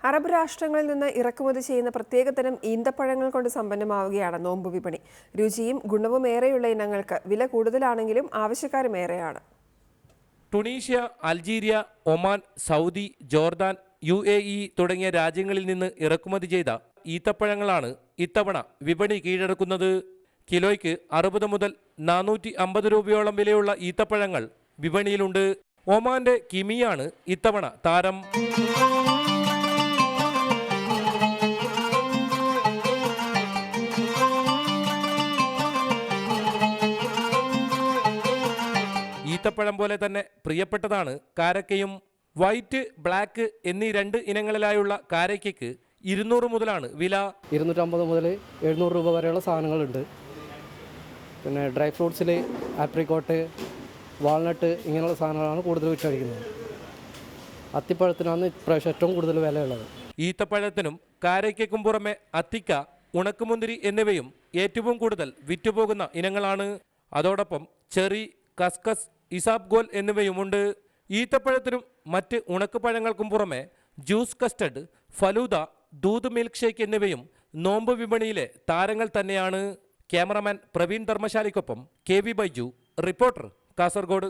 Arab രാഷ്ട്രങ്ങളിൽ നിന്ന് ഇറക്കുമതി ചെയ്യുന്ന പ്രത്യേകതരം ഈന്തപ്പഴങ്ങൾ കൊണ്ട് സമ്പന്നമാവുകയാണ് നോമ്പ് വിപണി. രുചിയും ഗുണവും ഏറെയുള്ള ഇനങ്ങൾക്ക് വില കൂടുതലാണെങ്കിലും ആവശ്യക്കാരും ഏറെയാണ്. Tunisia, Algeria, Oman, Saudi, Jordan, UAE തുടങ്ങിയ രാജ്യങ്ങളിൽ നിന്ന് ഇറക്കുമതി ചെയ്ത ഈത്തപ്പഴങ്ങളാണ് ഇത്തവണ വിപണി കീഴടക്കുന്നത്. കിലോയ്ക്ക് 60 മുതൽ 450 രൂപയോളം വിലയുള്ള ഈത്തപ്പഴങ്ങൾ വിപണിയിലുണ്ട്. ഒമാന്റെ കിമിയാണ് ഇത്തവണ താരം. ഈത്തപ്പഴം പോലെ തന്നെ പ്രിയപ്പെട്ടതാണ് കാരക്കയും. വൈറ്റ്, ബ്ലാക്ക് എന്നീ 2 ഇനങ്ങളിലായുള്ള കാരയ്ക്കയ്ക്ക് 200 മുതലാണ് വില. 250 മുതൽ 700 രൂപ വരെയുള്ള സാധനങ്ങളുണ്ട്. പിന്നെ ഡ്രൈ ഫ്രൂട്ട്സിൽ ആപ്രിക്കോട്ട്, വാൾനട്ട് ഇങ്ങനെയുള്ള സാധനങ്ങളാണ് കൂടുതൽ വിറ്റഴിക്കുന്നത്. അത്തിപ്പഴത്തിനാണ് ഇപ്രാവശ്യം ഏറ്റവും കൂടുതൽ വിലയുള്ളത്. ഈത്തപ്പഴത്തിനും കാരയ്ക്കും പുറമെ അത്തിക്ക, ഉണക്കുമുന്തിരി എന്നിവയും ഏറ്റവും കൂടുതൽ വിറ്റുപോകുന്ന ഇനങ്ങളാണ്. അതോടൊപ്പം ചെറി, കസ്കസ്, ഇസാബ്ഗോൽ എന്നിവയുമുണ്ട്. ഈത്തപ്പഴത്തിനും മറ്റ് ഉണക്കുപഴങ്ങൾക്കും പുറമെ ജ്യൂസ് കസ്റ്റഡ്, ഫലൂദ, ദൂത് മിൽക്ക് ഷേക്ക് എന്നിവയും നോമ്പ് വിപണിയിലെ താരങ്ങൾ തന്നെയാണ്. ക്യാമറമാൻ പ്രവീൺ ധർമ്മശാലിക്കൊപ്പം KV ബൈജു, റിപ്പോർട്ടർ, കാസർഗോഡ്.